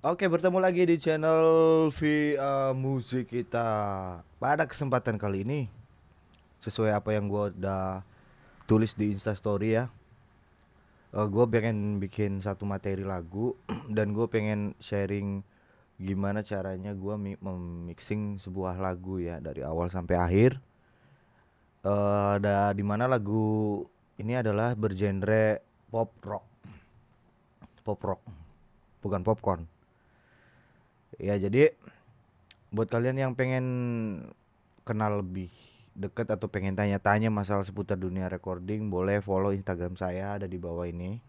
Oke, bertemu lagi di channel VA Musik kita. Pada kesempatan kali ini, sesuai apa yang gua udah tulis di Insta Story ya, gue pengen bikin satu materi lagu dan gue pengen sharing gimana caranya gue memixing sebuah lagu ya dari awal sampai akhir. Di mana lagu ini adalah bergenre pop rock, bukan popcorn. Ya jadi buat kalian yang pengen kenal lebih deket atau pengen tanya-tanya masalah seputar dunia recording, boleh follow Instagram saya ada di bawah ini.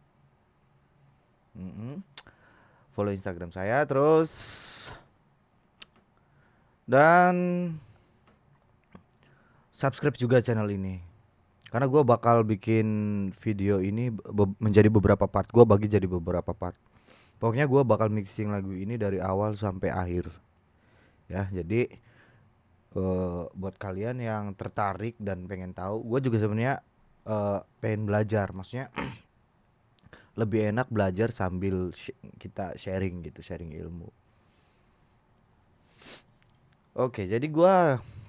Mm-mm. Follow Instagram saya terus, dan subscribe juga channel ini karena gue bakal bikin video ini menjadi beberapa part. Gue bagi jadi beberapa part. Pokoknya gue bakal mixing lagu ini dari awal sampai akhir ya. Jadi buat kalian yang tertarik dan pengen tahu, gue juga sebenarnya pengen belajar, maksudnya lebih enak belajar sambil kita sharing gitu, sharing ilmu. Oke, jadi gue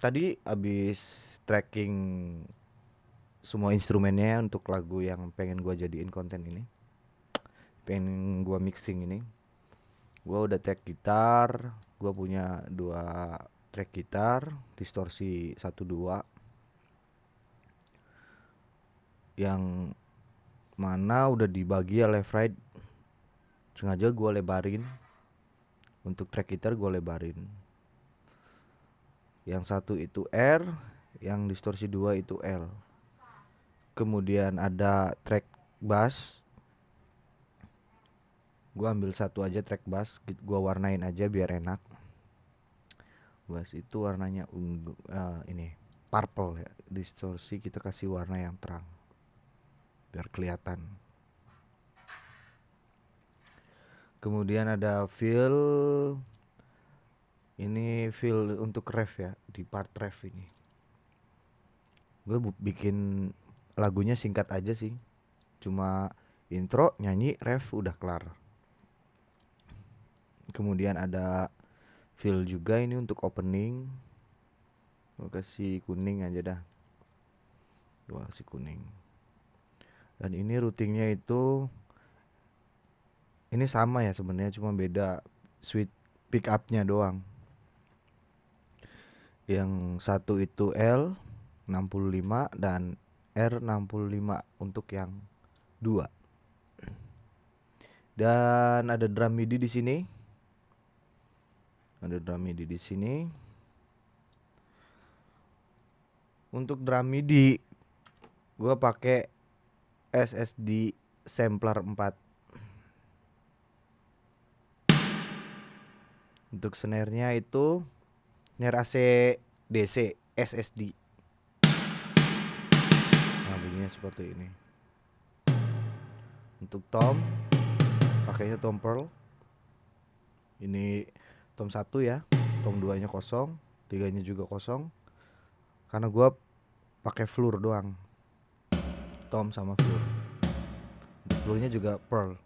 tadi abis tracking semua instrumennya untuk lagu yang pengen gue jadiin konten ini, pengen gue mixing ini. Gue udah track gitar, gue punya dua track gitar, distorsi 1 2, yang mana udah dibagi ya left right. Sengaja gue lebarin, untuk track gitar gue lebarin. Yang satu itu R, yang distorsi 2 itu L. Kemudian ada track bass, gue ambil satu aja track bass, gue warnain aja biar enak. Bass itu warnanya ungu, ini purple ya, distorsi kita kasih warna yang terang biar kelihatan. Kemudian ada fill, ini fill untuk ref ya, di part ref ini. Gue bikin lagunya singkat aja sih, cuma intro, nyanyi, ref, udah kelar. Kemudian ada fill juga ini untuk opening. Gue kasih kuning aja dah. Gue kasih kuning. Dan ini routingnya itu ini sama ya sebenarnya, cuma beda switch pick upnya doang. Yang satu itu L 65 dan R 65 untuk yang dua. Dan ada drum MIDI di sini. Ada drum MIDI di sini. Untuk drum MIDI gua pakai SSD sampler 4. Untuk snare-nya itu snare AC DC SSD. Nah, bunyinya seperti ini. Untuk tom pakainya tom Pearl. Ini tom 1 ya, tom 2 nya kosong, 3 nya juga kosong. Karena gua pakai floor doang, tom sama floor. Untuk floornya juga Pearl.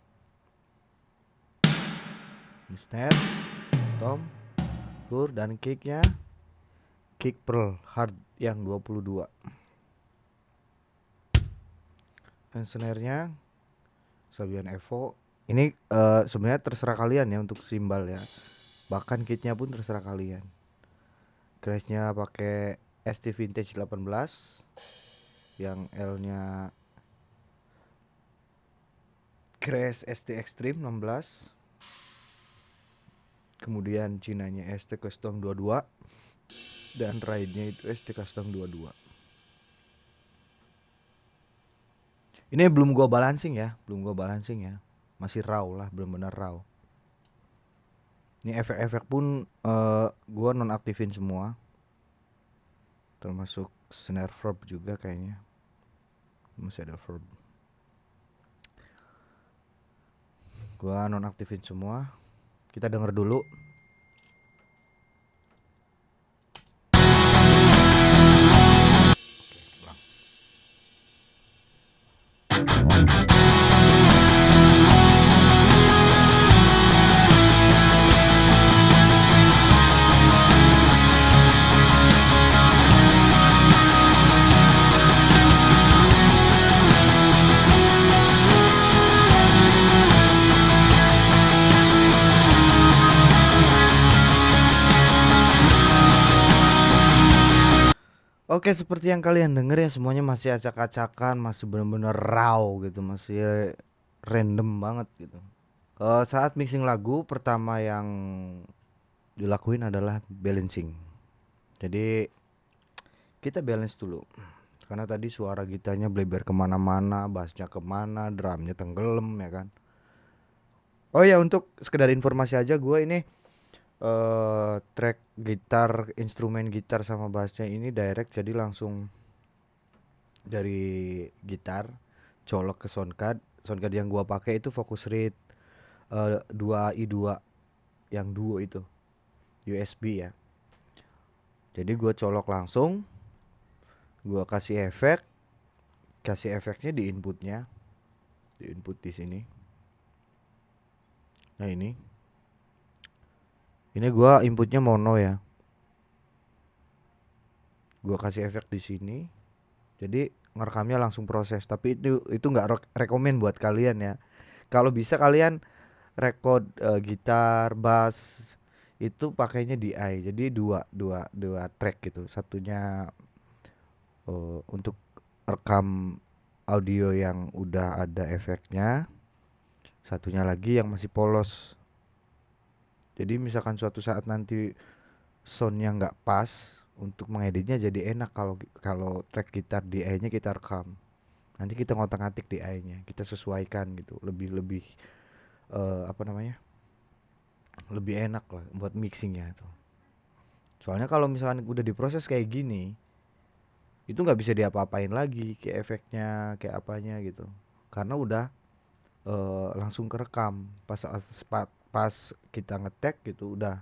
Ini snare, tom, floor, dan kicknya kick Pearl hard yang 22. Dan snare-nya Sabian Evo. Ini sebenarnya terserah kalian ya untuk simbal ya. Bahkan kitnya pun terserah kalian. Crash-nya pakai ST Vintage 18, yang L-nya Crash ST Extreme 16. Kemudian Cina-nya ST Custom 22 dan ride-nya itu ST Custom 22. Ini belum gua balancing ya, masih raw lah, benar-benar raw. Ini efek-efek pun gua nonaktifin semua, termasuk snare verb juga kayaknya masih ada verb. Gua nonaktifin semua. Kita denger dulu. Oke, seperti yang kalian denger ya, semuanya masih acak-acakan, masih bener-bener raw gitu, masih random banget gitu. Saat mixing lagu pertama yang dilakuin adalah balancing. Jadi kita balance dulu. Karena tadi suara gitarnya bleber kemana-mana, bassnya kemana, drumnya tenggelam ya kan. Oh ya, untuk sekedar informasi aja, gue ini track gitar, instrumen gitar sama bassnya ini direct, jadi langsung dari gitar colok ke soundcard. Soundcard yang gua pakai itu Focusrite 2i2 yang duo itu, USB ya. Jadi gua colok langsung, gua kasih efeknya di inputnya, di input di sini. Nah ini gua inputnya mono ya. Gua kasih efek di sini. Jadi ngerekamnya langsung proses, tapi itu nggak rekomen buat kalian ya. Kalau bisa kalian record gitar, bass itu pakainya DI. Jadi dua track gitu. Satunya untuk rekam audio yang udah ada efeknya, satunya lagi yang masih polos. Jadi misalkan suatu saat nanti soundnya nggak pas, untuk mengeditnya jadi enak kalau kalau track gitar DI-nya kita rekam. Nanti kita ngotak-ngatik DI-nya, kita sesuaikan gitu. Lebih lebih apa namanya? Lebih enak lah buat mixingnya tuh. Soalnya kalau misalkan udah diproses kayak gini, itu nggak bisa diapa-apain lagi, kayak efeknya, kayak apanya gitu. Karena udah langsung kerekam pas kita ngetek gitu, udah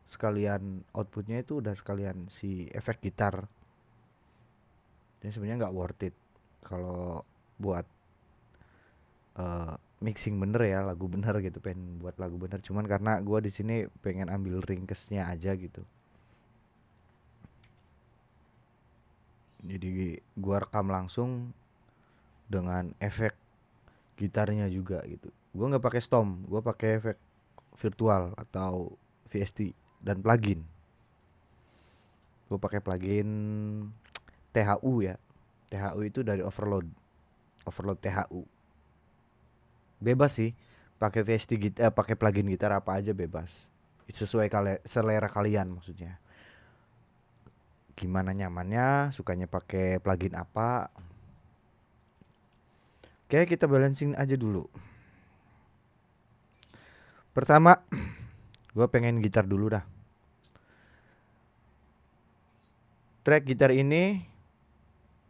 sekalian outputnya itu udah sekalian si efek gitar. Jadi sebenarnya nggak worth it kalau buat mixing bener ya, lagu bener gitu, pengen buat lagu bener. Cuman karena gua di sini pengen ambil ringkesnya aja gitu. Jadi gua rekam langsung dengan efek gitarnya juga gitu. Gua nggak pakai stomp, gua pakai efek virtual atau VST dan plugin. Gua pakai plugin THU ya. THU itu dari Overload. Overload THU. Bebas sih. Pakai VST gitar, pakai plugin gitar apa aja bebas. Sesuai selera kalian maksudnya. Gimana nyamannya, sukanya pakai plugin apa. Oke, kita balancing aja dulu. Pertama, gue pengen gitar dulu dah. Track gitar ini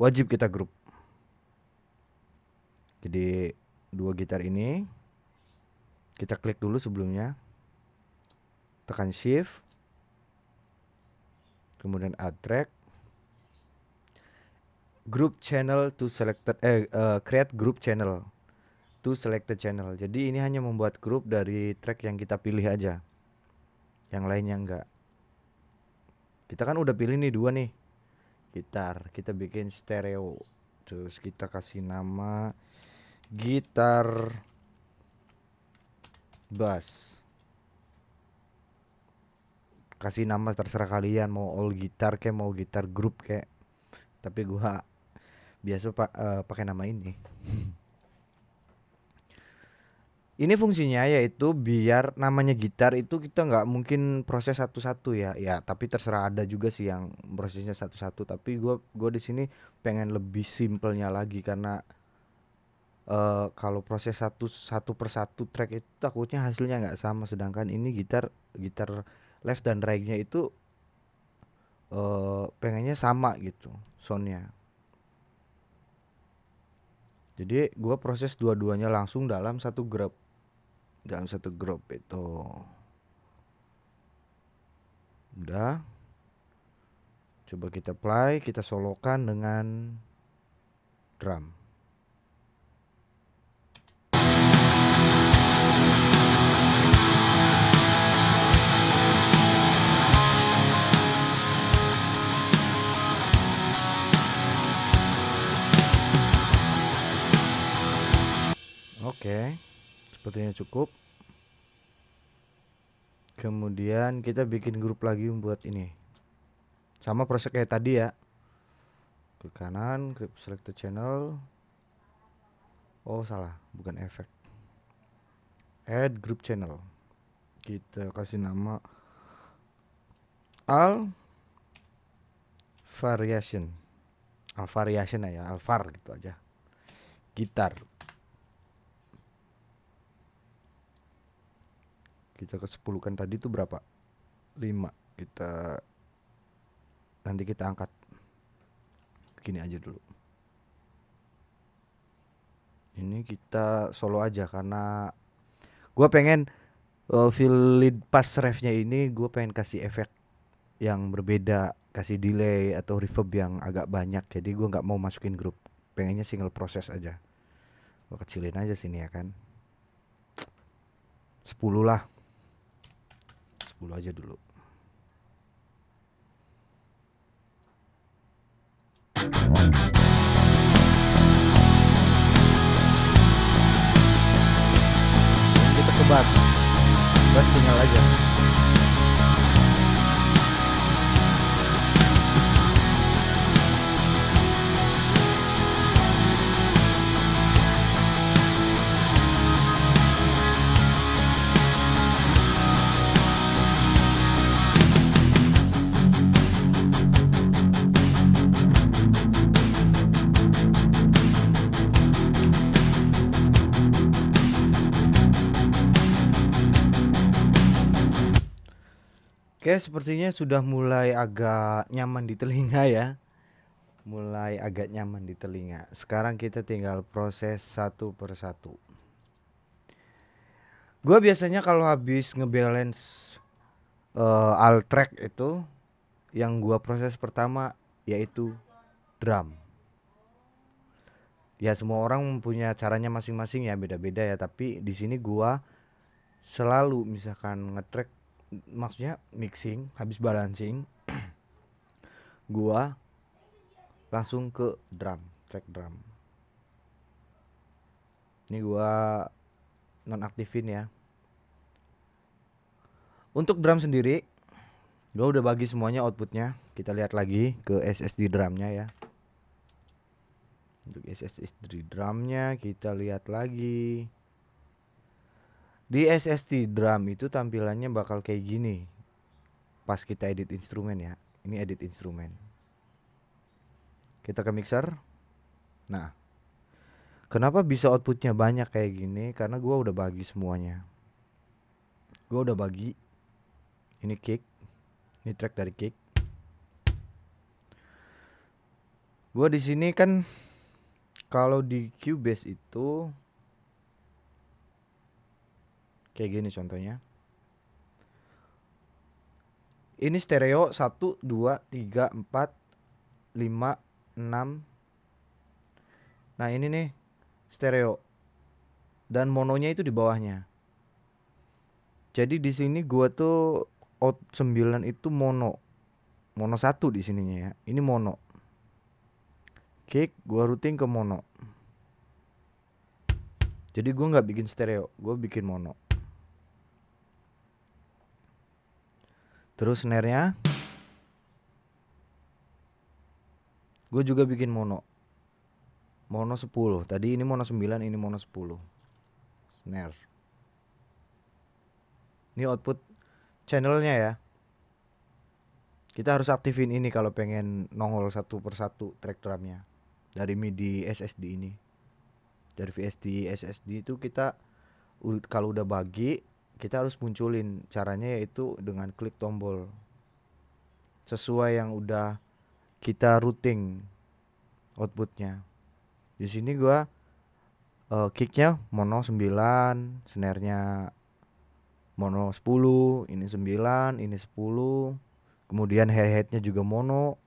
wajib kita grup. Jadi dua gitar ini kita klik dulu sebelumnya, tekan shift, kemudian add track, group channel to selected create group channel to selected channel. Jadi ini hanya membuat grup dari track yang kita pilih aja, yang lainnya enggak. Kita kan udah pilih nih dua nih gitar, kita bikin stereo, terus kita kasih nama gitar bass. Kasih nama terserah kalian, mau all gitar kayak mau gitar group kayak. Tapi gua biasa pakai nama ini. Ini fungsinya yaitu biar namanya gitar itu kita nggak mungkin proses satu-satu ya. Ya, tapi terserah, ada juga sih yang prosesnya satu-satu. Tapi gua di sini pengen lebih simpelnya lagi karena kalau proses satu per satu track itu takutnya hasilnya nggak sama. Sedangkan ini gitar gitar left dan right-nya itu pengennya sama gitu soundnya. Jadi gua proses dua-duanya langsung dalam satu grup. Dalam satu grup itu. Udah. Coba kita play, kita solokan dengan drum. Oke, sepertinya cukup. Kemudian kita bikin grup lagi buat ini. Sama proses kayak tadi ya. ke kanan, ke select the channel. Oh salah, bukan efek. Add group channel. Kita kasih nama al variation. Al variation aja, alvar gitu aja. Gitar. Kita ke 10 kan tadi tuh berapa? 5. Kita nanti kita angkat. Gini aja dulu. Ini kita solo aja karena gua pengen feel lead pas refnya ini gue pengen kasih efek yang berbeda, kasih delay atau reverb yang agak banyak. Jadi gue nggak mau masukin grup, pengennya single proses aja. Gue kecilin aja sini ya kan, 10 lah, 10 aja dulu. Kita ke bass tinggal aja. Oke, sepertinya sudah mulai agak nyaman di telinga ya. Mulai agak nyaman di telinga. Sekarang kita tinggal proses satu per satu. Gue biasanya kalau habis ngebalance alt track itu, yang gua proses pertama yaitu drum. Ya semua orang punya caranya masing-masing ya, beda-beda ya. Tapi di sini gua selalu misalkan ngetrack, maksudnya mixing, habis balancing, gua langsung ke drum, track drum. Ini gua nonaktifin ya. Untuk drum sendiri, gua udah bagi semuanya outputnya. Kita lihat lagi ke SSD drumnya ya. Untuk SSD drumnya kita lihat lagi. Di SSD drum itu tampilannya bakal kayak gini pas kita edit instrumen ya. Ini edit instrumen. Kita ke mixer. Nah, kenapa bisa outputnya banyak kayak gini? Karena gua udah bagi semuanya. Gua udah bagi. Ini kick. Ini track dari kick. Gua di sini kan kalau di Cubase itu kayak gini contohnya. Ini stereo 1 2 3 4 5 6. Nah, ini nih stereo. Dan mononya itu di bawahnya. Jadi di sini gua tuh out 9 itu mono. Mono 1 di sininya ya. Ini mono. Kick gua routing ke mono. Jadi gua nggak bikin stereo, gua bikin mono. Terus snare-nya gue juga bikin mono. Mono 10. Tadi ini mono 9, ini mono 10. Snare. Ini output channelnya ya. Kita harus aktifin ini kalau pengen nongol satu per satu track drumnya dari MIDI SSD ini. Dari VSD SSD itu kita kalau udah bagi, kita harus munculin. Caranya yaitu dengan klik tombol sesuai yang udah kita routing outputnya. Di sini gua kicknya mono 9, snare-nya mono 10, ini 9, ini 10. Kemudian hi-hat-nya juga mono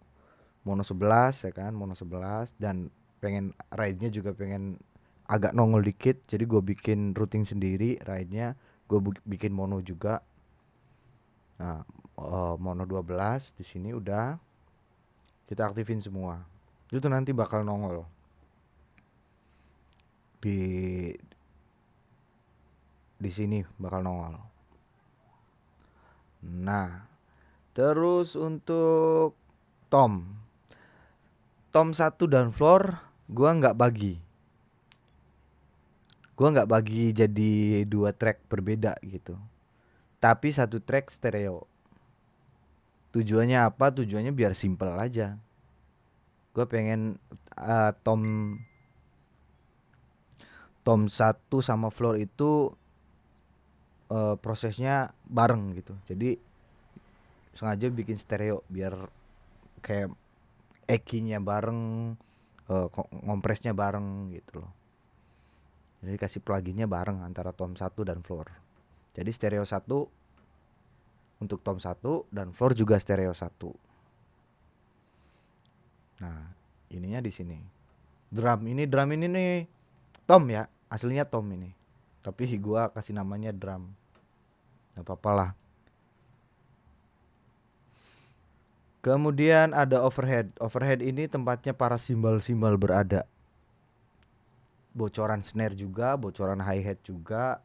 11 ya kan, mono 11, dan pengen ride-nya juga pengen agak nongol dikit. Jadi gue bikin routing sendiri ride-nya, gue bikin mono juga. Nah, mono 12 di sini udah kita aktifin semua. Itu nanti bakal nongol di sini bakal nongol. Nah, terus untuk tom tom 1 dan floor gua nggak bagi. Gua nggak bagi jadi 2 track berbeda gitu. Tapi 1 track stereo. Tujuannya apa? Tujuannya biar simple aja. Gua pengen tom tom 1 sama floor itu prosesnya bareng gitu. Jadi sengaja bikin stereo biar kayak ekinya bareng, ngompresnya bareng gitu loh. Jadi kasih pluginnya bareng antara tom 1 dan floor. Jadi stereo 1 untuk tom 1 dan floor juga stereo 1. Nah, ininya di sini. Drum ini nih tom ya, aslinya tom ini. Tapi gua kasih namanya drum. Gak apa-apa lah. Kemudian ada overhead. Overhead ini tempatnya para simbal-simbal berada. Bocoran snare juga, bocoran hi-hat juga,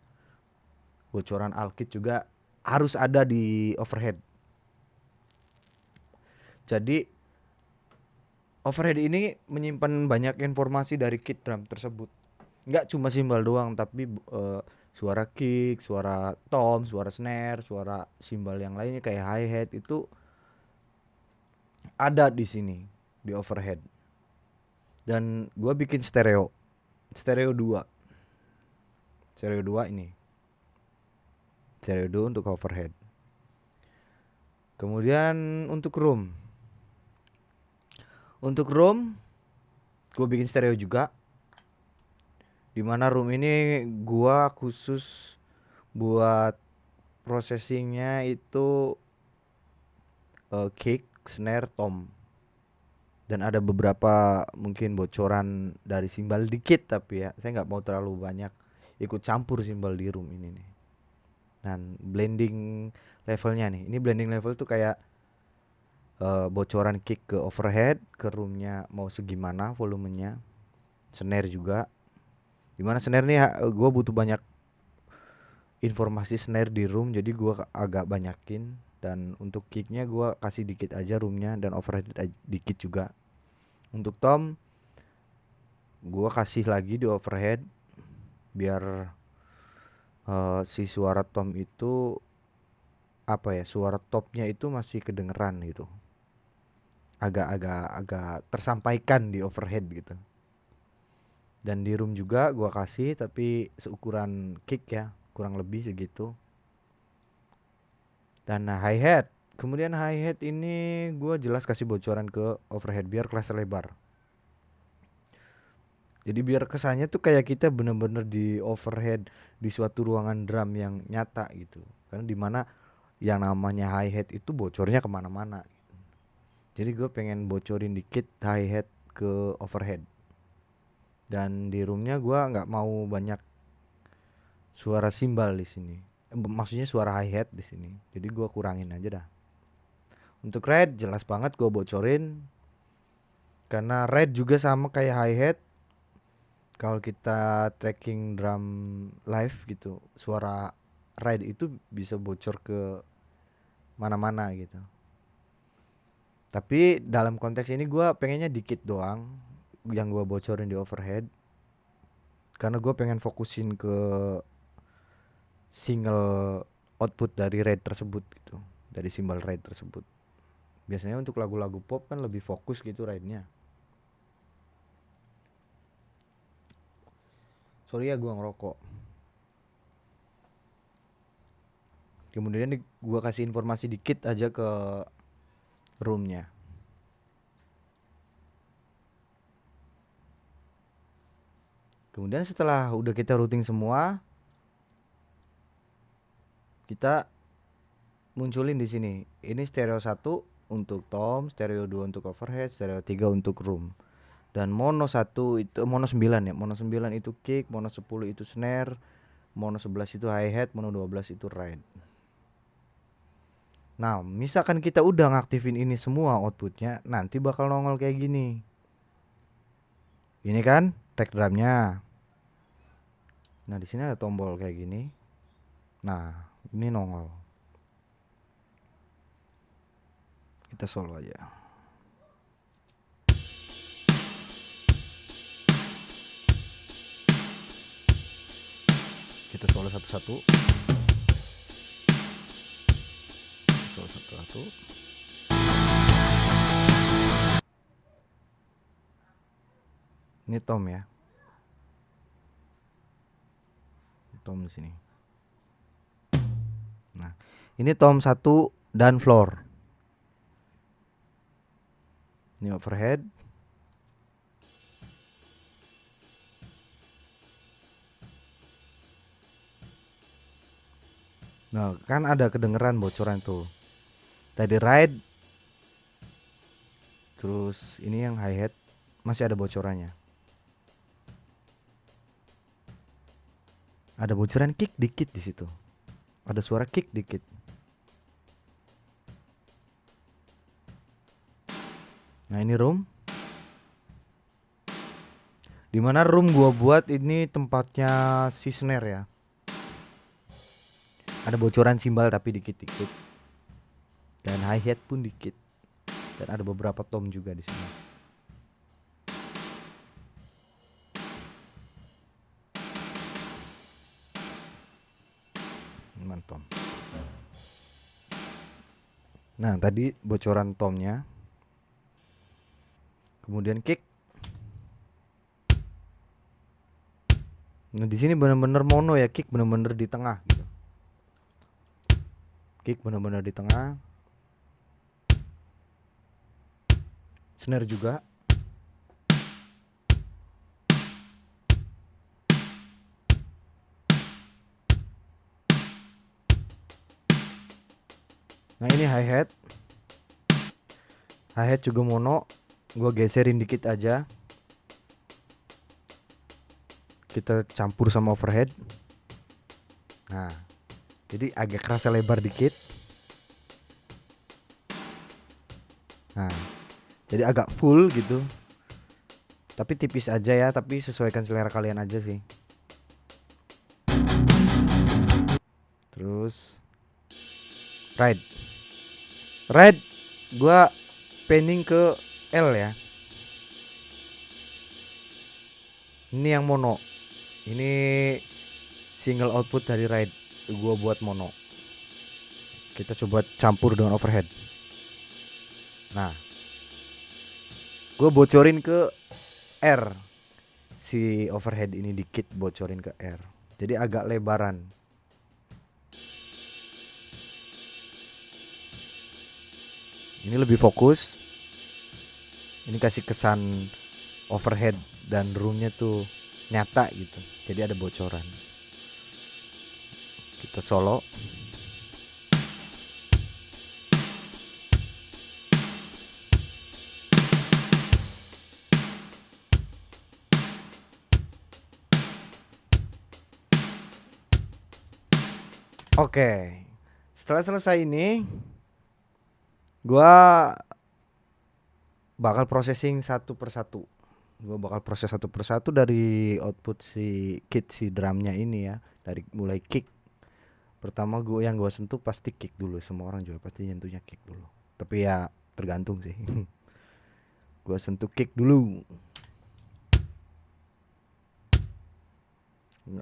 bocoran alkit juga harus ada di overhead. Jadi overhead ini menyimpan banyak informasi dari kit drum tersebut. Nggak cuma simbal doang, tapi suara kick, suara tom, suara snare, suara simbal yang lainnya kayak hi-hat itu ada di sini di overhead. Dan gua bikin stereo 2. Stereo 2 ini. Stereo 2 untuk overhead. Kemudian untuk room. Untuk room gue bikin stereo juga. Dimana room ini gua khusus buat processingnya itu kick, snare, tom. Dan ada beberapa mungkin bocoran dari simbal dikit, tapi ya saya nggak mau terlalu banyak ikut campur simbal di room ini nih. Dan blending levelnya nih, ini blending level tuh kayak bocoran kick ke overhead, ke roomnya mau segimana volumenya, snare juga. Dimana snare nih gue butuh banyak informasi snare di room, jadi gue agak banyakin. Dan untuk kicknya gue kasih dikit aja roomnya, dan overhead dikit juga. Untuk tom gue kasih lagi di overhead biar si suara tom itu apa ya, suara topnya itu masih kedengeran gitu, agak tersampaikan di overhead gitu. Dan di room juga gua kasih, tapi seukuran kick ya, kurang lebih segitu. Dan hi-hat, kemudian hi-hat ini gua jelas kasih bocoran ke overhead biar kelas lebar. Jadi biar kesannya tuh kayak kita bener-bener di overhead di suatu ruangan drum yang nyata gitu. Karena dimana yang namanya hi-hat itu bocornya kemana-mana. Jadi gue pengen bocorin dikit hi-hat ke overhead. Dan di roomnya gue nggak mau banyak suara simbal di sini. Maksudnya suara hi-hat di sini. Jadi gue kurangin aja dah. Untuk red jelas banget gue bocorin. Karena red juga sama kayak hi-hat. Kalau kita tracking drum live gitu, suara red itu bisa bocor ke mana-mana gitu. Tapi dalam konteks ini gue pengennya dikit doang yang gue bocorin di overhead. Karena gue pengen fokusin ke single output dari RAID tersebut gitu, dari simbal RAID tersebut. Biasanya untuk lagu-lagu pop kan lebih fokus gitu RAID-nya. Sorry ya gue ngerokok. Kemudian gue kasih informasi dikit aja ke roomnya. Kemudian setelah udah kita routing semua, kita munculin di sini. Ini stereo 1 untuk tom, stereo 2 untuk overhead, stereo 3 untuk room. Dan mono 1 itu mono 9 ya. Mono 9 itu kick, mono 10 itu snare, mono 11 itu hi-hat, mono 12 itu ride. Nah, misalkan kita udah ngaktifin ini semua outputnya, nanti bakal nongol kayak gini. Ini kan track drumnya. Nah, di sini ada tombol kayak gini. Nah, ini nongol. Kita solo aja. Kita solo satu-satu. Solo satu-satu. Ini tom ya. Tom di sini. Nah, ini tom 1 dan floor. Ini overhead. Nah, kan ada kedengeran bocoran tuh. Tadi ride. Terus ini yang hi-hat masih ada bocorannya. Ada bocoran kick dikit di situ. Ada suara kick dikit. Nah, ini room. Dimana room gua buat ini tempatnya si snare ya. Ada bocoran simbal tapi dikit-dikit. Dan hi-hat pun dikit. Dan ada beberapa tom juga di sini. Tom. Nah, tadi bocoran tomnya. Kemudian kick. Nah, di sini benar-benar mono ya, kick benar-benar di tengah gitu. Kick benar-benar di tengah. Snare juga. Nah, ini hi-hat. Hi-hat juga mono. Gua geserin dikit aja. Kita campur sama overhead. Nah, jadi agak kerasa lebar dikit. Nah, jadi agak full gitu. Tapi tipis aja ya, tapi sesuaikan selera kalian aja sih. Terus ride gua panning ke L ya. Ini yang mono. Ini single output dari ride gua buat mono. Kita coba campur dengan overhead. Nah, gua bocorin ke R. Si overhead ini dikit bocorin ke R. Jadi agak lebaran. Ini lebih fokus. Ini kasih kesan overhead dan roomnya tuh nyata gitu. Jadi ada bocoran. Kita solo. Oke. Setelah selesai ini, gua bakal processing satu persatu. Gua bakal proses satu persatu dari output si kit si drumnya ini ya. Dari mulai kick. Pertama gua sentuh pasti kick dulu. Semua orang juga pasti nyentuhnya kick dulu. Tapi ya tergantung sih. Gua sentuh kick dulu.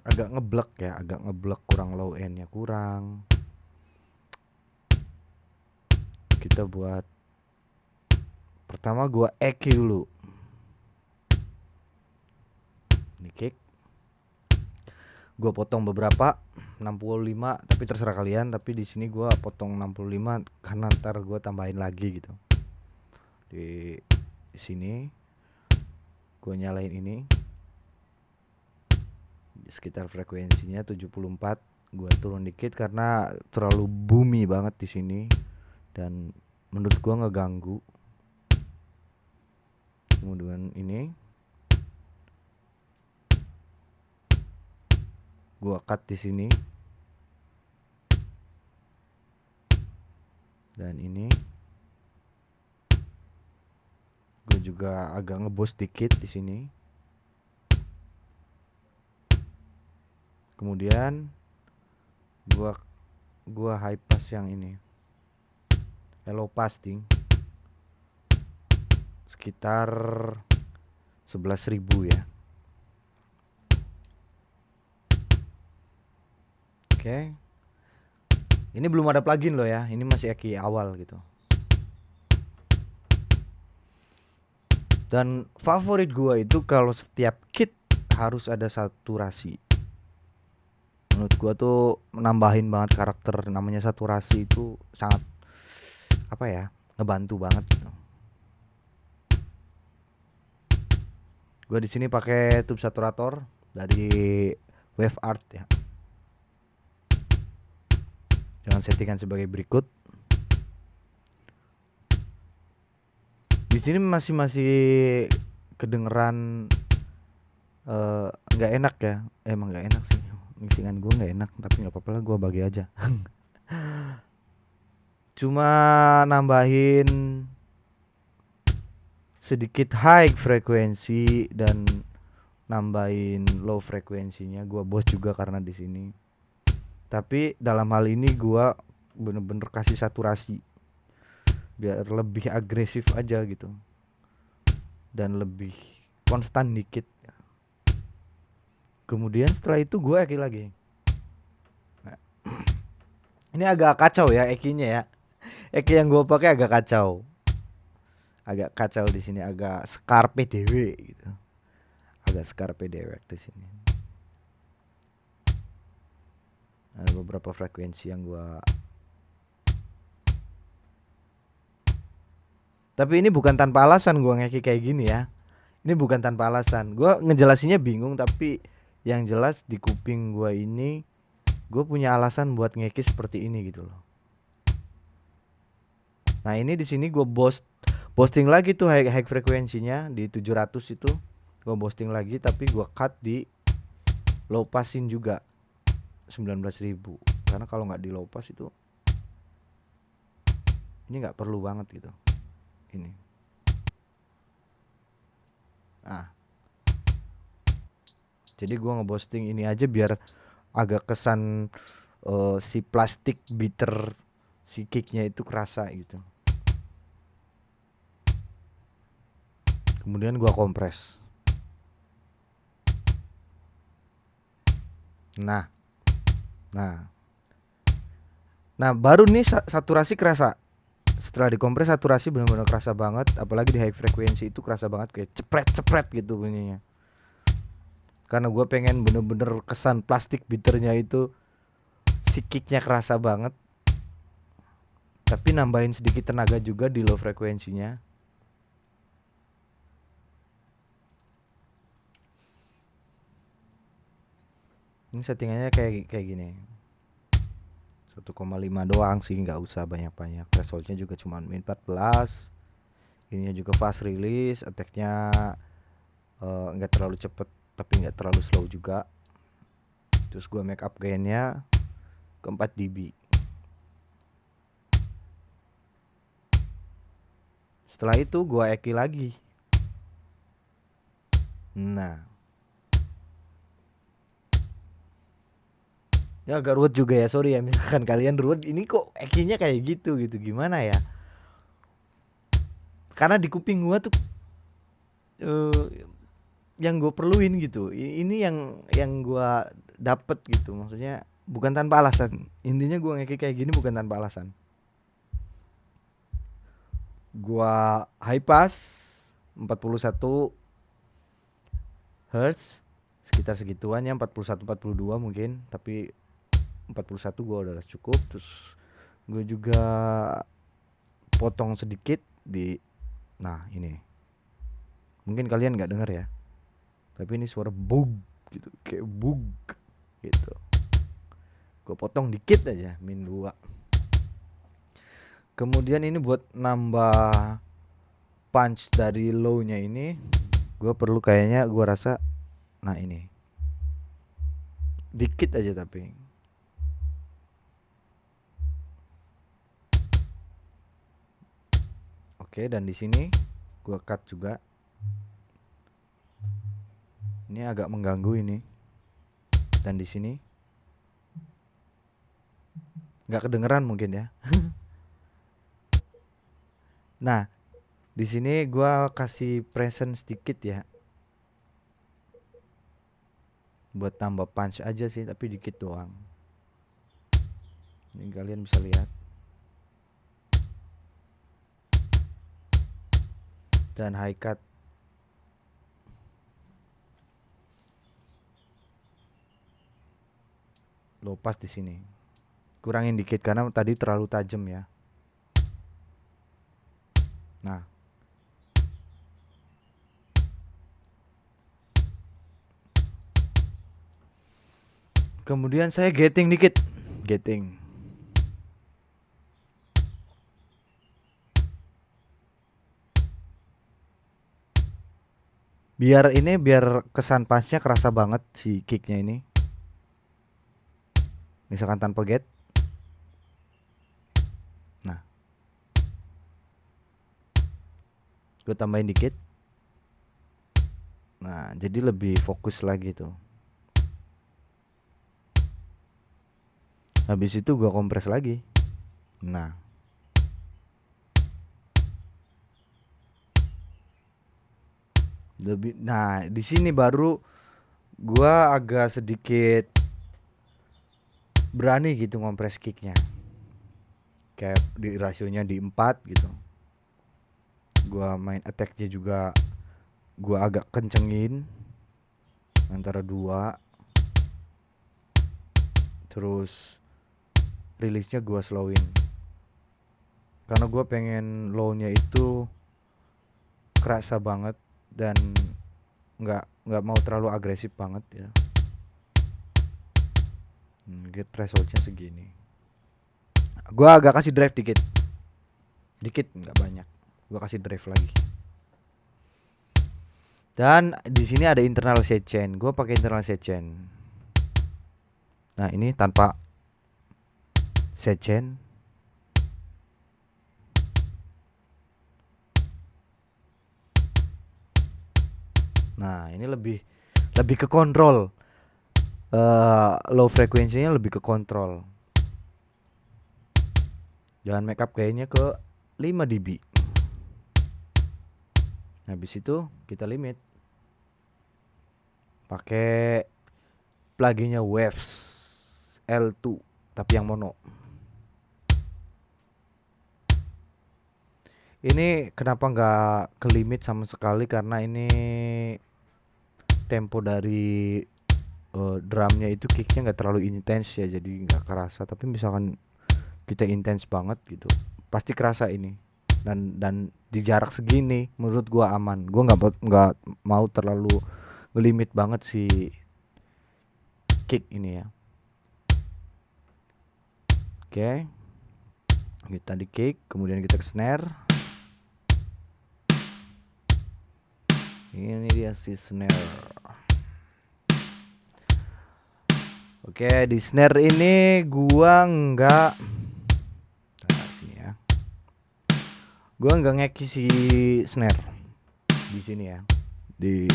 Agak ngeblek ya, agak ngeblek, kurang low endnya kurang. Kita buat pertama gua EQ dulu. Ini kick. Gua potong beberapa 65 tapi terserah kalian, tapi di sini gua potong 65 karena ntar gua tambahin lagi gitu. Di sini gua nyalain ini. Di sekitar frekuensinya 74, gua turun dikit karena terlalu boomy banget di sini dan menurut gua ngeganggu. Kemudian ini gua cut di sini. Dan ini gua juga agak ngebos dikit di sini. Kemudian gua high pass yang ini. Low pass ding. Sekitar 11.000 ya. Oke. Ini belum ada plugin loh ya. Ini masih Eki awal gitu. Dan favorit gua itu kalau setiap kit harus ada saturasi. Menurut gua tuh menambahin banget karakter, namanya saturasi itu sangat apa ya? Ngebantu banget gitu. Gua di sini pakai tube saturator dari Wave Art ya. Dengan settingan sebagai berikut. Di sini masih kedengeran nggak enak ya. Emang nggak enak sih. Mixingan gue nggak enak, tapi nggak apa-apa lah, gue bagi aja. Cuma nambahin sedikit high frekuensi dan nambahin low frekuensinya gue bos juga karena di sini. Tapi dalam hal ini gue bener-bener kasih saturasi biar lebih agresif aja gitu dan lebih konstan dikit. Kemudian setelah itu gue eki lagi. Nah, ini agak kacau ya ekinya ya. Eki yang gue pakai agak kacau. Agak kacau di sini, agak skarpe dewe gitu. Agak skarpe dewek di sini. Ada beberapa frekuensi yang gua. Tapi ini bukan tanpa alasan gua ngeki kayak gini ya. Ini bukan tanpa alasan. Gua ngejelasinnya bingung, tapi yang jelas di kuping gua ini gua punya alasan buat ngeki seperti ini gitu loh. Nah, ini di sini gua posting lagi tuh high frekuensinya di 700 itu. Gua posting lagi tapi gua cut di low passin juga 19.000. Karena kalau nggak di low pass itu ini nggak perlu banget gitu. Ini. Nah. Jadi gua ngeposting ini aja biar agak kesan si plastik bitter si kicknya itu kerasa gitu. Kemudian gua kompres. Nah baru nih saturasi kerasa. Setelah dikompres saturasi benar-benar kerasa banget. Apalagi di high frekuensi itu kerasa banget, kayak cepret gitu bunyinya. Karena gue pengen bener-bener kesan plastik bitternya itu, si kicknya kerasa banget. Tapi nambahin sedikit tenaga juga di low frekuensinya. Ini settingannya kayak gini. 1,5 doang sih, nggak usah banyak-banyak. Thresholdnya juga cuma min 14. Ininya juga fast release, attacknya nggak terlalu cepet tapi nggak terlalu slow juga. Terus gue make up gainnya ke 4 dB. Setelah itu gue eki lagi. Nah, ya agak ruwet juga ya, sorry ya misalkan kalian ruwet, ini kok ekinya kayak gitu gimana ya? Karena di kuping gua tuh yang gue perluin gitu. Ini yang gua dapet gitu, maksudnya bukan tanpa alasan. Intinya gua ngeki kayak gini bukan tanpa alasan. Gua high pass 41 Hz, sekitar segituan ya, 41 42 mungkin, tapi 41 gua udah cukup. Terus gue juga potong sedikit di, nah ini mungkin kalian nggak dengar ya, tapi ini suara bug gitu, kayak bug gitu. Gue potong dikit aja, min 2. Kemudian ini buat nambah punch dari low nya ini, gue perlu kayaknya, gue rasa, nah ini dikit aja tapi. Oke, dan di sini gua cut juga. Ini agak mengganggu ini. Dan di sini nggak kedengeran mungkin ya. Nah, di sini gua kasih present sedikit ya. Buat tambah punch aja sih, tapi dikit doang. Ini kalian bisa lihat. Dan high cut. Low pass di sini. Kurangin dikit karena tadi terlalu tajam ya. Nah. Kemudian saya gating dikit. Gating. Biar kesan pasnya kerasa banget si kicknya ini. Misalkan tanpa get. Nah. Gue tambahin dikit. Nah, jadi lebih fokus lagi tuh. Habis itu gue kompres lagi. Nah. Nah, di sini baru gua agak sedikit berani gitu ngompres kicknya. Kayak di rasionya di 4 gitu. Gua main attacknya juga gua agak kencengin antara 2. Terus rilisnya gua slowin. Karena gua pengen low-nya itu kerasa banget dan nggak mau terlalu agresif banget ya. Get thresholdnya segini. Gua agak kasih drive dikit, nggak banyak. Gua kasih drive lagi. Dan di sini ada internal sidechain. Gua pakai internal sidechain. Nah ini tanpa sidechain. Nah ini lebih ke kontrol. Low frekuensinya lebih ke kontrol. Jangan make up kayaknya ke 5 dB. Habis itu kita limit pakai pluginnya Waves L2 tapi yang mono. Ini kenapa nggak ke limit sama sekali, karena ini tempo dari drumnya itu kicknya nggak terlalu intens ya, jadi nggak kerasa. Tapi misalkan kita intens banget gitu pasti kerasa ini. Dan di jarak segini menurut gua aman. Gua nggak mau terlalu ngelimit banget si kick ini ya. Oke. Kita di kick, kemudian kita ke snare. Ini dia si snare. Oke, di snare ini gua nggak ngeki si snare di sini ya. Di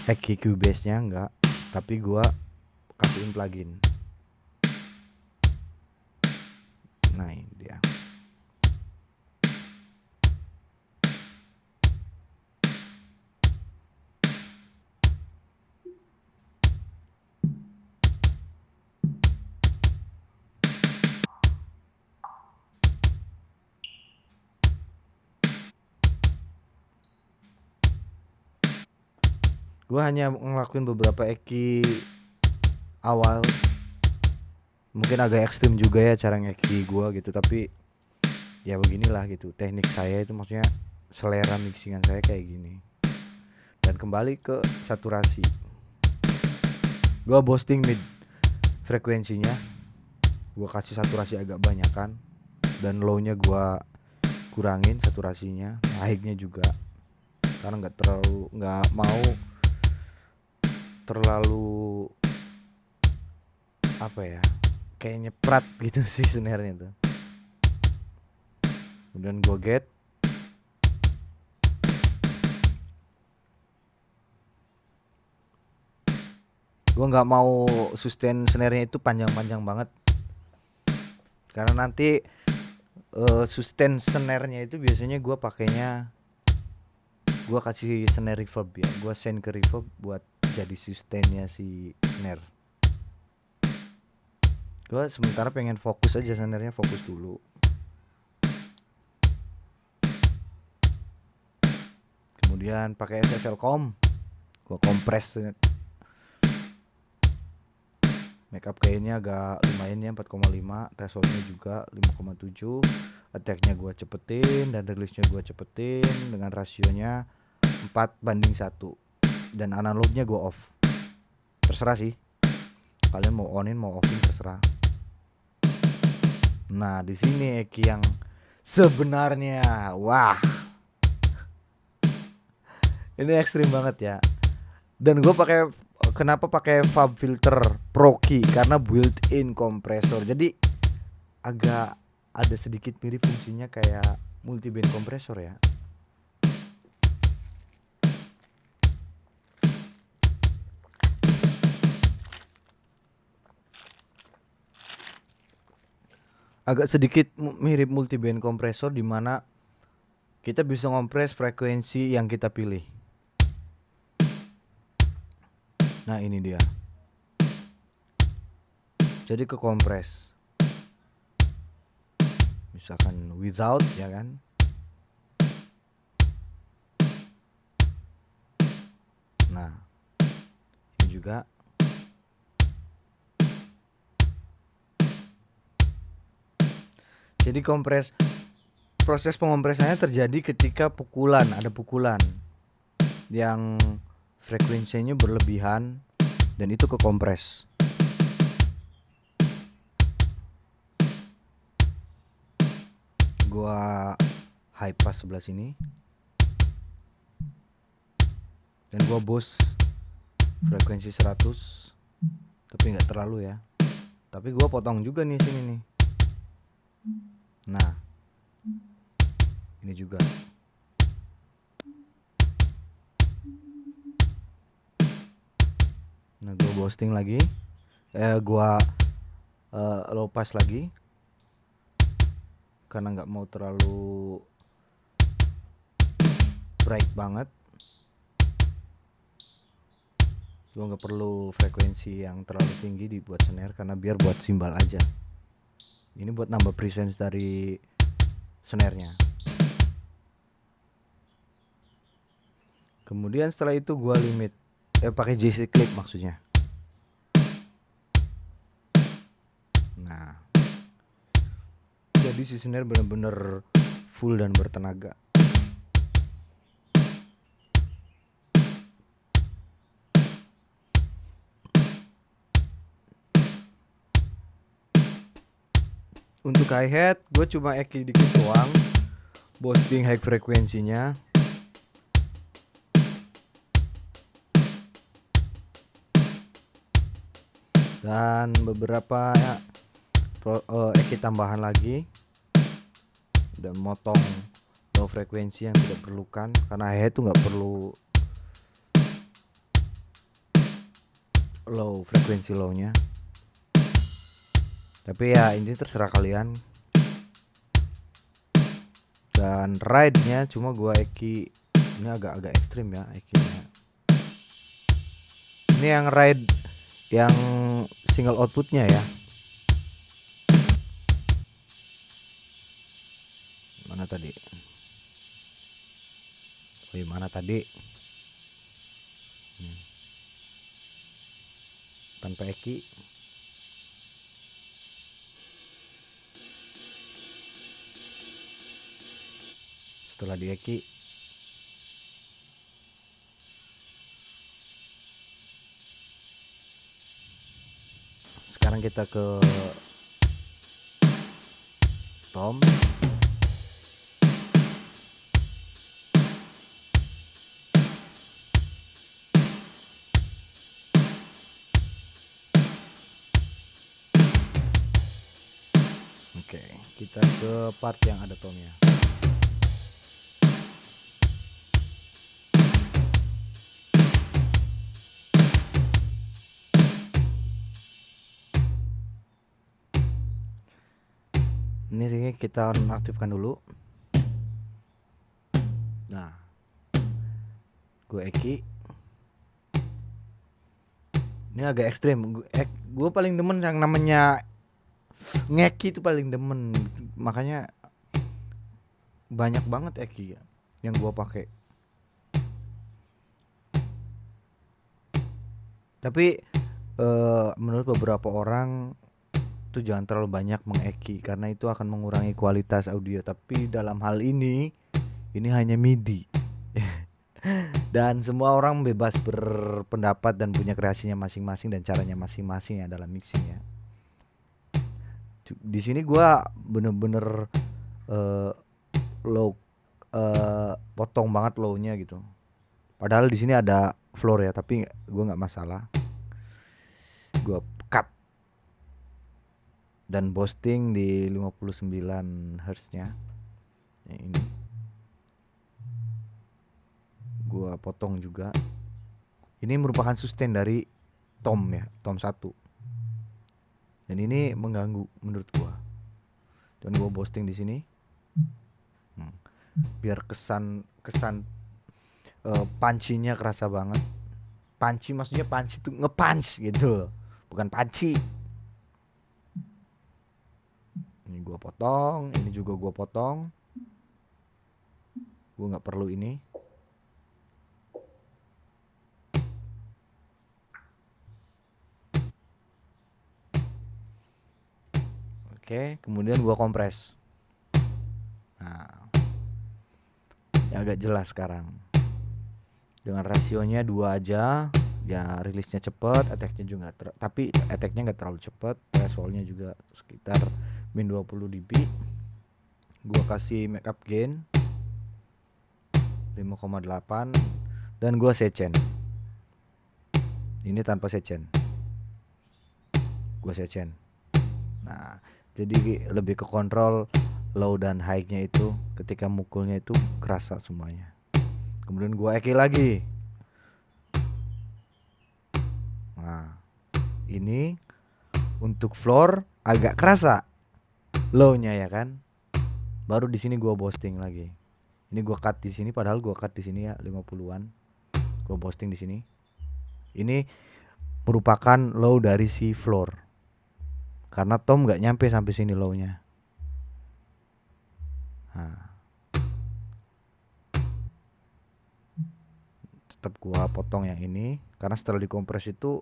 EQ Cubase-nya enggak, tapi gua kasihin plugin. Nah, ini dia. Gua hanya ngelakuin beberapa EQ awal. Mungkin agak ekstrim juga ya cara ngeki gua gitu, tapi ya beginilah gitu teknik saya itu, maksudnya selera mixingan saya kayak gini. Dan kembali ke saturasi, gua boosting mid frekuensinya, gua kasih saturasi agak banyakan, dan low nya gua kurangin saturasinya, high-nya juga, karena nggak mau terlalu apa ya, kayak nyeprat gitu sih snare-nya tuh. Kemudian gua get. Gua nggak mau sustain snare-nya itu panjang-panjang banget, karena nanti sustain snare-nya itu biasanya gua pakainya, gua kasih snare reverb ya, gua send ke reverb buat jadi sustainnya si snare. Gue sementara pengen fokus aja sebenarnya, fokus dulu. Kemudian pakai SSL Com, gue kompres. Makeup kayaknya agak lumayan ya, 4,5. Thresholdnya juga 5,7. Attacknya gue cepetin dan release-nya gue cepetin dengan rasionya 4:1. Dan analognya gue off. Terserah sih, kalian mau onin mau offin terserah. Nah di sini Eki yang sebenarnya, wah, ini ekstrim banget ya. Dan gue kenapa pakai Fab Filter Pro Key, karena built-in kompresor. Jadi agak ada sedikit mirip fungsinya kayak multi-band kompresor ya. Agak sedikit mirip multi-band kompresor, di mana kita bisa ngompres frekuensi yang kita pilih. Nah ini dia. Jadi ke kompres. Misalkan without ya kan. Nah ini juga. Jadi proses pengompresannya terjadi ketika ada pukulan yang frekuensinya berlebihan, dan itu ke kompres. Gua high pass sebelah sini dan gua boost frekuensi 100, tapi nggak terlalu ya. Tapi gua potong juga nih sini nih. Nah ini juga. Nah gua boosting lagi, gua low pass lagi karena nggak mau terlalu bright banget. Gue nggak perlu frekuensi yang terlalu tinggi dibuat snare, karena biar buat simbal aja. Ini buat nambah presence dari snare-nya. Kemudian setelah itu gue limit, pakai JC clip maksudnya. Nah, jadi si snare bener-bener full dan bertenaga. Untuk hi-hat gue cuma eki dikit doang, boosting high frekuensinya. Dan beberapa ya, eki tambahan lagi, dan motong low frekuensi yang tidak perlukan, karena hi-hat tuh nggak perlu low frekuensi low-nya. Tapi ya ini terserah kalian. Dan ride-nya cuma gua eki, ini agak ekstrim ya ekinya. Ini yang ride yang single outputnya ya. Mana tadi? Mana tadi? Tanpa eki. Setelah di eki, sekarang kita ke tom. Oke, kita ke part yang ada tomnya. Ini sih kita nonaktifkan dulu. Nah, gue eki. Ini agak ekstrim. Gue paling demen yang namanya Ngeki itu paling demen, makanya banyak banget Eki ya yang gua pakai. Tapi menurut beberapa orang tuh jangan terlalu banyak mengeki karena itu akan mengurangi kualitas audio. Tapi dalam hal ini hanya MIDI. Dan semua orang bebas berpendapat dan punya kreasinya masing-masing dan caranya masing-masing ya dalam mixing ya. Di sini gua bener-bener eh, low, potong banget low-nya gitu. Padahal di sini ada floor ya, tapi gua nggak masalah. Gua cut dan boosting di 59 Hz-nya. Ini gua potong juga. Ini merupakan sustain dari tom ya, tom 1. Dan ini mengganggu menurut gua. Dan gua boosting di sini. Biar kesan pancinya kerasa banget. Panci maksudnya panci tuh nge-punch gitu. Bukan panci. Ini gua potong, ini juga gua potong. Gua nggak perlu ini. Oke, kemudian gua kompres. Nah, yang agak jelas sekarang. Dengan rasionya 2 aja, ya rilisnya cepet, attack-nya juga tapi attack-nya nggak terlalu cepet, threshold-nya juga sekitar min 20 dB. Gua kasih makeup gain 5,8 dan gua secen. Ini tanpa secen. Gua secen. Nah, jadi lebih ke kontrol low dan high-nya itu ketika mukulnya itu kerasa semuanya. Kemudian gua eki lagi. Nah, ini untuk floor agak kerasa low-nya ya kan. Baru di sini gua boosting lagi. Ini gua cut di sini, padahal gua cut di sini ya 50-an. Gua boosting di sini. Ini merupakan low dari si floor. Karena tom nggak nyampe sampai sini low-nya. Nah, tetap gua potong yang ini karena setelah dikompres itu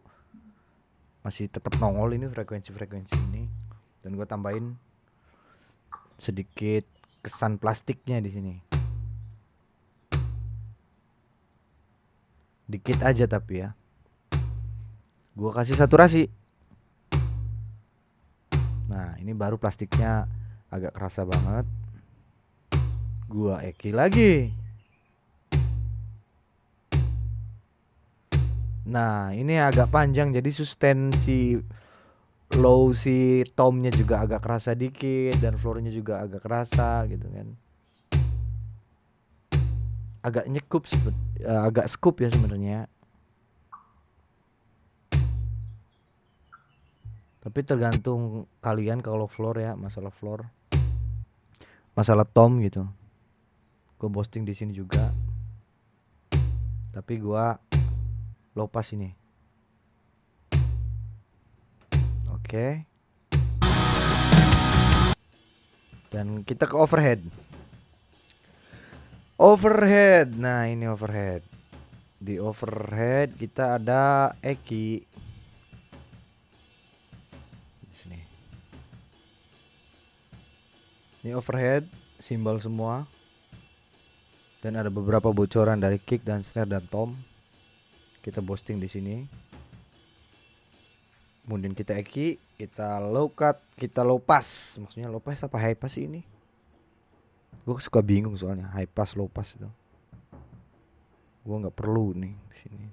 masih tetap nongol ini frekuensi ini, dan gua tambahin sedikit kesan plastiknya di sini. Dikit aja tapi ya. Gua kasih saturasi. Nah, ini baru plastiknya agak kerasa banget. Gua eki lagi. Nah, ini agak panjang jadi sustain si low si tomnya juga agak kerasa dikit dan floornya juga agak kerasa gitu kan. Agak nyekup, agak scoop ya sebenarnya. Tapi tergantung kalian kalau floor ya, masalah floor. Masalah tom gitu. Gue boosting di sini juga. Tapi gua low pass ini. Oke. Dan kita ke overhead. Overhead. Nah, ini overhead. Di overhead kita ada Eki. Di sini. Ini overhead, simbol semua. Dan ada beberapa bocoran dari kick dan snare dan tom. Kita boosting di sini. Kemudian kita eki, kita low cut, kita low pass. Maksudnya low pass apa high pass ini? Gue suka bingung soalnya high pass low pass itu. Gue nggak perlu nih di sini.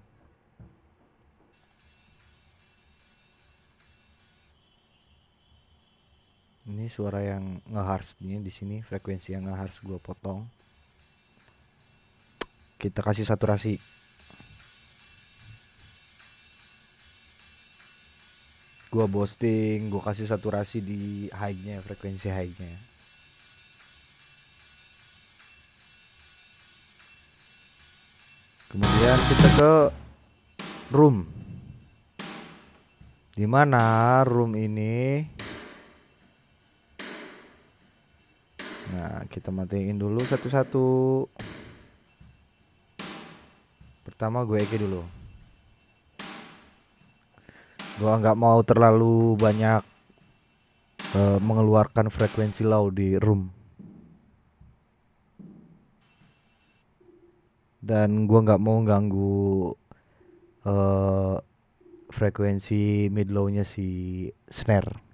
Ini suara yang nge-harsh ini di sini, frekuensi yang nge-harsh gue potong. Kita kasih saturasi. Gua boosting, gua kasih saturasi di high-nya, frekuensi high-nya. Kemudian kita ke room. Dimana room ini Nah, kita matiin dulu satu-satu. Pertama gue EQ dulu. Gua nggak mau terlalu banyak mengeluarkan frekuensi low di room. Dan gua nggak mau ganggu eh, frekuensi mid low-nya si snare.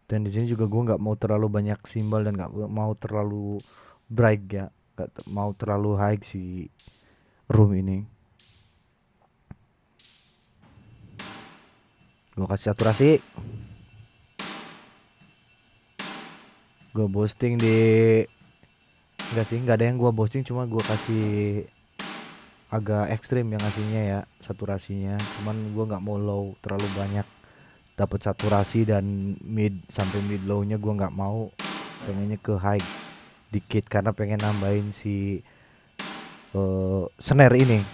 Dan di sini juga gua nggak mau terlalu banyak simbol dan nggak mau terlalu bright ya, nggak mau terlalu high si room ini. Gua kasih saturasi. Gua boosting di enggak sih, nggak ada yang gua boosting, cuma gua kasih agak ekstrim yang ngasihnya ya saturasinya. Cuman gua nggak mau low terlalu banyak, dapat saturasi dan mid sampai mid low-nya gua nggak mau, pengennya ke high dikit karena pengen nambahin si snare ini,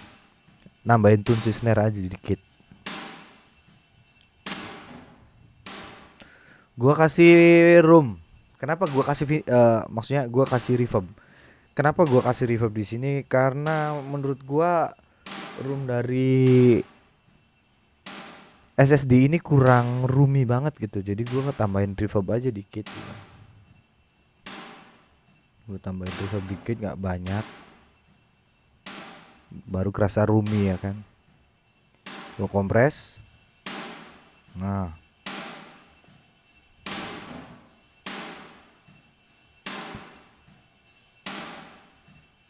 nambahin tune si snare aja dikit. Gua kasih room. Kenapa gua kasih maksudnya gua kasih reverb? Kenapa gua kasih reverb di sini? Karena menurut gua room dari SSD ini kurang roomy banget gitu. Jadi gua ngetambahin reverb aja dikit gitu. Gua tambahin reverb dikit, nggak banyak. Baru kerasa roomy ya kan. Gua kompres. Nah,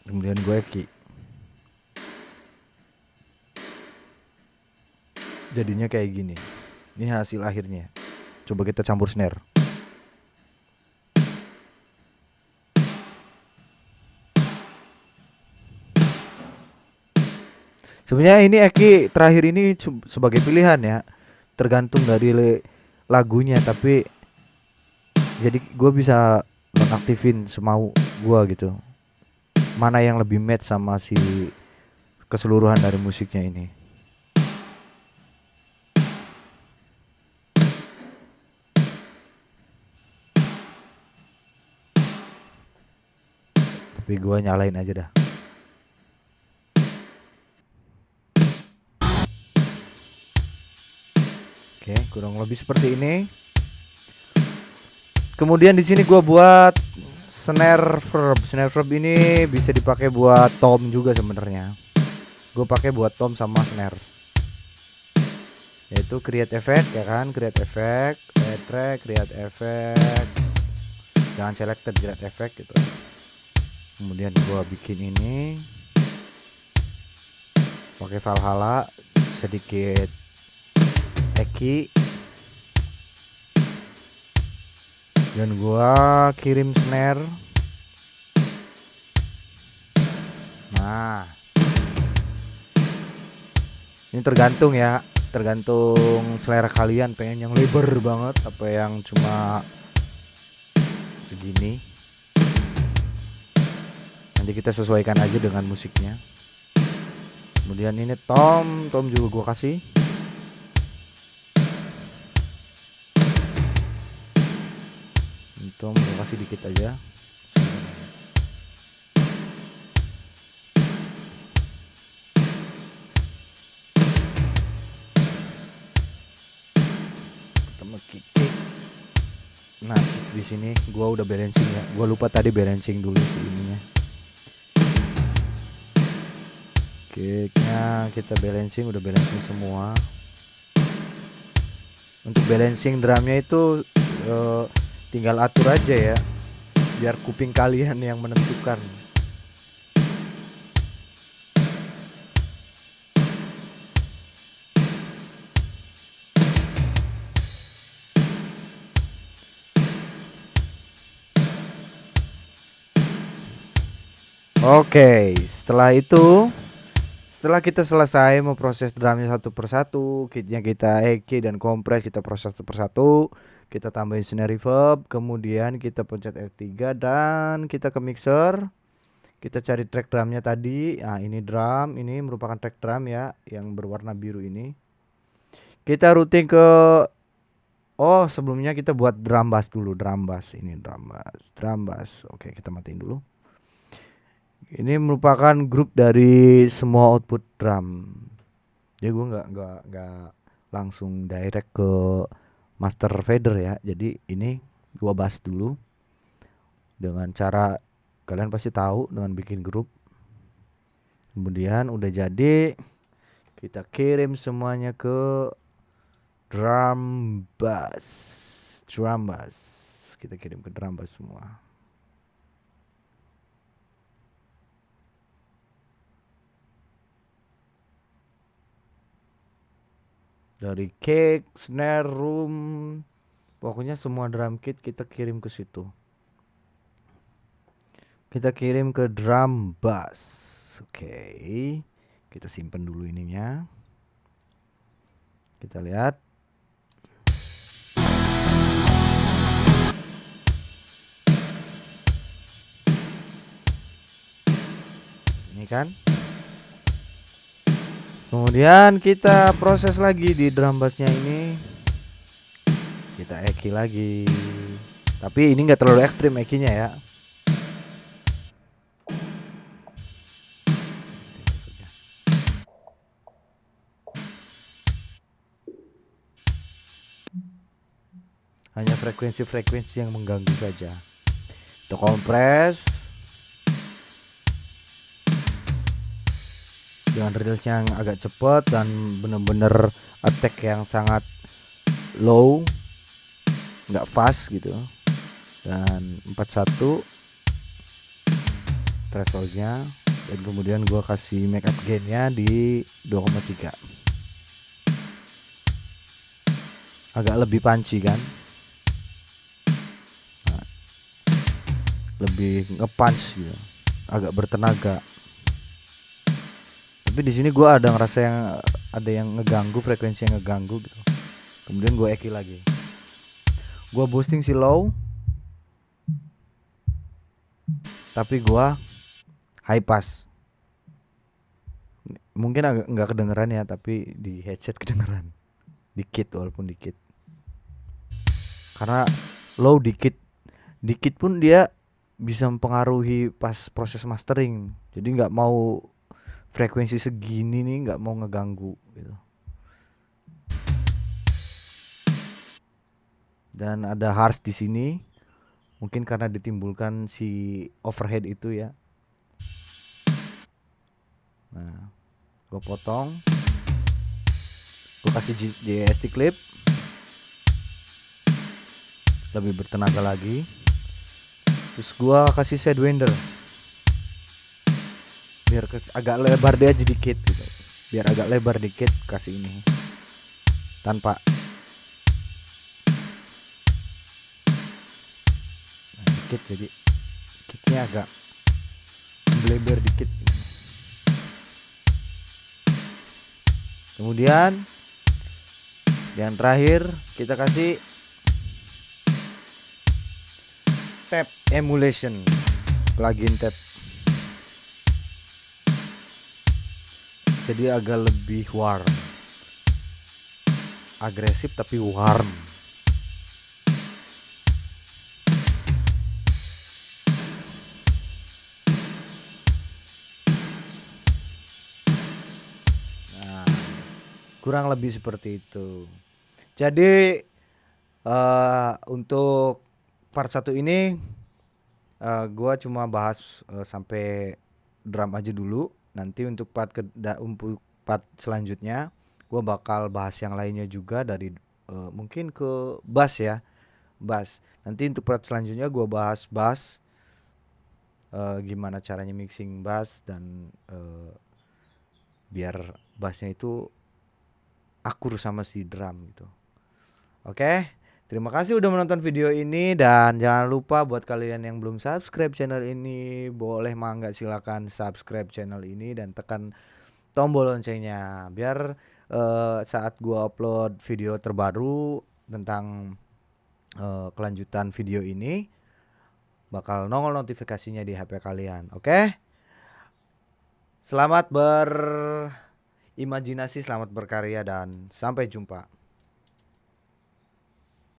kemudian gue key. Jadinya kayak gini. Ini hasil akhirnya. Coba kita campur snare. Sebenarnya ini Eki terakhir ini sebagai pilihan ya, tergantung dari lagunya. Tapi jadi gue bisa nonaktifin semau gue gitu. Mana yang lebih match sama si keseluruhan dari musiknya ini. Tapi gue nyalain aja dah. Oke, kurang lebih seperti ini. Kemudian di sini gue buat snare verb. Snare verb ini bisa dipakai buat tom juga sebenarnya. Gue pakai buat tom sama snare. Yaitu create effect ya kan, create effect, track, create effect. Jangan selected, create effect gitu. Kemudian gue bikin ini pakai Valhalla, sedikit Eki, dan gua kirim snare. Nah, ini tergantung ya, tergantung selera kalian, pengen yang lebar banget apa yang cuma segini. Nanti kita sesuaikan aja dengan musiknya. Kemudian ini tom juga gua kasih. Tom gua kasih dikit aja. Nah, di sini gua udah balancing ya. Gua lupa tadi balancing dulu sih ininya. Kicknya kita balancing, udah balancing semua. Untuk balancing drumnya itu tinggal atur aja ya, biar kuping kalian yang menentukan. Oke, setelah kita selesai memproses drumnya satu persatu, kitnya kita EQ dan kompres kita proses satu persatu, kita tambahin snare reverb, kemudian kita pencet F3 dan kita ke mixer, kita cari track drumnya tadi. Nah, ini drum, ini merupakan track drum ya yang berwarna biru ini. Kita routing ke, oh sebelumnya kita buat drum bass dulu, drum bass ini, drum bass. Oke, kita matiin dulu. Ini merupakan grup dari semua output drum. Jadi gue nggak langsung direct ke master fader ya. Jadi ini gua bass dulu dengan cara kalian pasti tahu dengan bikin grup. Kemudian udah jadi, kita kirim semuanya ke drum bass. Drum bass. Kita kirim ke drum bass semua. Dari kick, snare, room, pokoknya semua drum kit kita kirim ke situ. Kita kirim ke drum bass. Oke. Kita simpen dulu ininya. Kita lihat. Ini kan. Kemudian kita proses lagi di drum bassnya ini. Kita eki lagi. Tapi ini enggak terlalu ekstrim ekinya ya. Hanya frekuensi-frekuensi yang mengganggu saja. Kita kompres dengan rilisnya yang agak cepat dan bener-bener attack yang sangat low, nggak fast gitu. Dan 41 thresholdnya, dan kemudian gua kasih make up gainnya di 2,3, agak lebih punchy kan, nah, lebih nge-punch gitu, agak bertenaga. Tapi di sini gua ada ngerasa yang ada yang ngeganggu, frekuensi yang ngeganggu gitu. Kemudian gue eki lagi, gue boosting si low, tapi gue high pass. Mungkin agak nggak kedengeran ya, tapi di headset kedengeran dikit, walaupun dikit, karena low dikit pun dia bisa mempengaruhi pas proses mastering. Jadi nggak mau frekuensi segini nih, nggak mau ngeganggu gitu. Dan ada harsh di sini, mungkin karena ditimbulkan si overhead itu ya. Nah, gue potong, gue kasih JST clip lebih bertenaga lagi. Terus gue kasih sidewinder biar agak lebar dia aja dikit gitu. Biar agak lebar dikit, kasih ini tanpa dikit, jadi kicknya agak lebar dikit gitu. Kemudian yang terakhir kita kasih tap emulation, plugin tap, jadi agak lebih warm, agresif tapi warm. Nah, kurang lebih seperti itu. Jadi untuk part 1 ini gua cuma bahas sampai drum aja dulu. Nanti untuk part selanjutnya gua bakal bahas yang lainnya juga, dari mungkin ke bass ya, bass. Nanti untuk part selanjutnya gua bahas bass, gimana caranya mixing bass dan biar bassnya itu akur sama si drum gitu. Oke, terima kasih udah menonton video ini, dan jangan lupa buat kalian yang belum subscribe channel ini, boleh mangga silakan subscribe channel ini dan tekan tombol loncengnya biar saat gua upload video terbaru tentang kelanjutan video ini bakal nongol notifikasinya di HP kalian. Oke? Selamat imajinasi, selamat berkarya dan sampai jumpa.